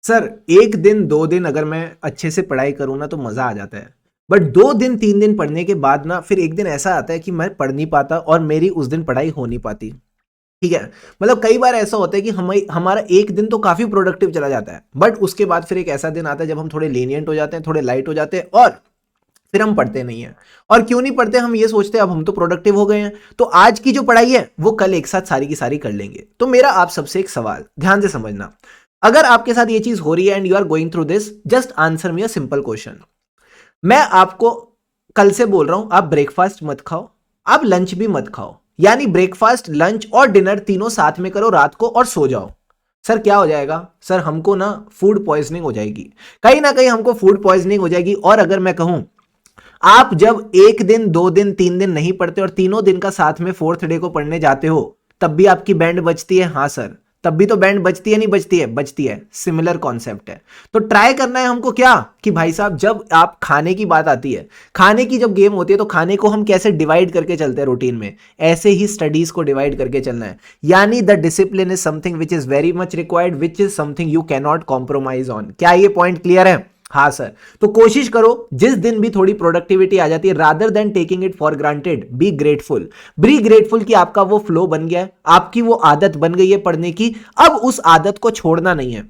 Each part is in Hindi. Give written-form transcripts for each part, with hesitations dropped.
सर 1 दिन 2 दिन अगर मैं अच्छे से पढ़ाई करूँ ना तो मज़ा आ जाता है। बट 2 दिन 3 दिन पढ़ने के बाद ना फिर एक दिन ऐसा आता है कि मैं पढ़ नहीं पाता और मेरी उस दिन पढ़ाई हो नहीं पाती। ठीक है? मतलब कई बार ऐसा होता है कि हमारा 1 दिन तो काफ़ी प्रोडक्टिव चला जाता है। बट उसके बाद फिर एक ऐसा दिन आता है जब हम थोड़े लीनिएंट हो जाते हैं, थोड़े लाइट हो जाते हैं और फिर हम पढ़ते नहीं हैं। और क्यों नहीं पढ़ते, हम ये सोचते हैं अब हम तो प्रोडक्टिव हो गए हैं, तो आज की जो पढ़ाई है वो कल एक साथ सारी की सारी कर लेंगे। तो मेरा आप सबसे एक सवाल ध्यान से समझना, अगर आपके साथ ये चीज हो रही है and you are going through this, just answer me a simple question. मैं आपको कल से बोल रहा हूं आप ब्रेकफास्ट मत खाओ, आप लंच भी मत खाओ, यानी ब्रेकफास्ट लंच और डिनर तीनों साथ में करो रात को और सो जाओ। सर क्या हो जाएगा? सर हमको ना फूड पॉइजनिंग हो जाएगी, कहीं ना कहीं हमको फूड पॉइजनिंग हो जाएगी। और अगर मैं कहूं आप जब 1 दिन 2 दिन 3 दिन नहीं पढ़ते और तीनों दिन का साथ में फोर्थ डे को पढ़ने जाते हो, तब भी आपकी बैंड बजती है। हाँ सर, तब भी तो बैंड बजती है, नहीं बजती है? बजती है। सिमिलर कॉन्सेप्ट है। तो ट्राई करना है हमको क्या कि भाई साहब जब आप खाने की बात आती है, खाने की जब गेम होती है, तो खाने को हम कैसे डिवाइड करके चलते हैं रूटीन में, ऐसे ही स्टडीज को डिवाइड करके चलना है। यानी the discipline is something which is very much required, which is something you can not compromise on. क्या ये पॉइंट क्लियर है? हाँ सर। तो कोशिश करो जिस दिन भी थोड़ी प्रोडक्टिविटी आ जाती है, rather than taking it for granted, be grateful. Be grateful कि आपका वो फ्लो बन गया है, आपकी वो आदत बन गई है पढ़ने की। अब उस आदत को छोड़ना नहीं है,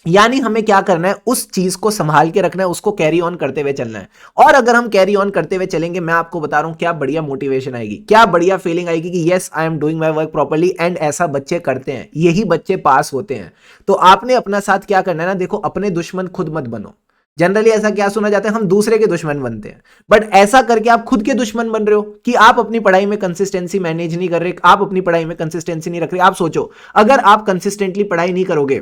यानी हमें क्या करना है, उस चीज को संभाल के रखना है, उसको कैरी ऑन करते हुए चलना है। और अगर हम कैरी ऑन करते हुए चलेंगे, मैं आपको बता रहा हूं क्या बढ़िया मोटिवेशन आएगी, क्या बढ़िया फीलिंग आएगी कि yes I am doing my work properly. And ऐसा बच्चे करते हैं, यही बच्चे पास होते हैं। तो आपने अपना साथ क्या करना है ना, देखो अपने दुश्मन खुद मत बनो। जनरली ऐसा क्या सुना जाता है, हम दूसरे के दुश्मन बनते हैं, बट ऐसा करके आप खुद के दुश्मन बन रहे हो कि आप अपनी पढ़ाई में कंसिस्टेंसी मैनेज नहीं कर रहे, आप अपनी पढ़ाई में कंसिस्टेंसी नहीं रख रहे। आप सोचो अगर आप कंसिस्टेंटली पढ़ाई नहीं करोगे,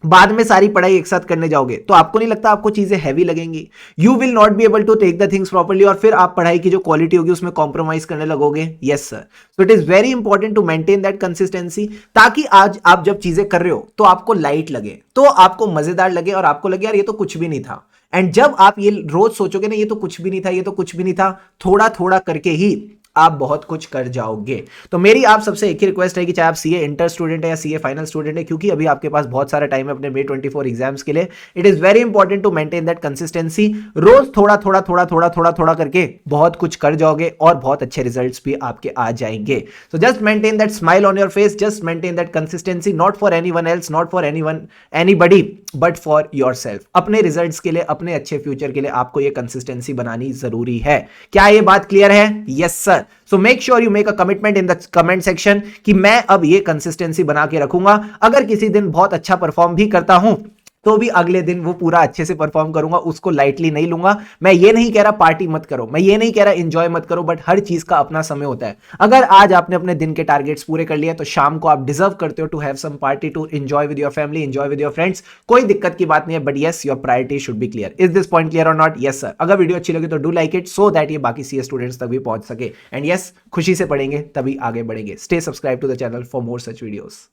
बाद में सारी पढ़ाई एक साथ करने जाओगे, तो आपको नहीं लगता आपको चीजें हैवी लगेंगी? You will not be able to take the things properly, और फिर आप पढ़ाई की जो क्वालिटी होगी उसमें कॉम्प्रोमाइज करने लगोगे। Yes sir. So it is very important to maintain that consistency, ताकि आज आप जब चीजें कर रहे हो तो आपको लाइट लगे, तो आपको मजेदार लगे और आपको लगे यार ये तो कुछ भी नहीं था। एंड जब आप ये रोज सोचोगे ना ये तो कुछ भी नहीं था, ये तो कुछ भी नहीं था, थोड़ा थोड़ा करके ही आप बहुत कुछ कर जाओगे। तो मेरी आप सबसे एक ही रिक्वेस्ट है कि चाहे आप सीए इंटर स्टूडेंट है या सीए फाइनल स्टूडेंट है, क्योंकि अभी आपके पास बहुत सारा टाइम है अपने May 24 एग्जाम्स के लिए, it is very important to maintain that consistency. रोज थोड़ा थोड़ा थोड़ा थोड़ा थोड़ा थोड़ा करके बहुत कुछ कर जाओगे और बहुत अच्छे रिजल्ट्स भी आपके आ जाएंगे। So just maintain that smile on your face, just maintain that consistency, not for anyone else, not for anybody, but for yourself. अपने रिजल्ट्स के लिए, अपने अच्छे फ्यूचर के लिए आपको ये कंसिस्टेंसी बनानी जरूरी है। क्या ये बात क्लियर है? Yes sir. So make sure you make a commitment in the comment section कि मैं अब ये कंसिस्टेंसी बना के रखूंगा। अगर किसी दिन बहुत अच्छा परफॉर्म भी करता हूं तो भी अगले दिन वो पूरा अच्छे से परफॉर्म करूंगा, उसको लाइटली नहीं लूंगा। मैं ये नहीं कह रहा पार्टी मत करो, मैं ये नहीं कह रहा एंजॉय मत करो, बट हर चीज का अपना समय होता है। अगर आज आपने अपने दिन के टारगेट्स पूरे कर लिए तो शाम को आप डिजर्व करते हो to have some party, to enjoy with your family, enjoy with your friends. कोई दिक्कत की बात नहीं है, but yes your priority should be clear. Is this point clear or not? Yes sir. अगर वीडियो अच्छी लगी तो do like it, so that ये बाकी सीए स्टूडेंट्स तक भी पहुंच सके। एंड यस, खुशी से पढ़ेंगे तभी आगे बढ़ेंगे। Stay subscribe to the channel for more such videos.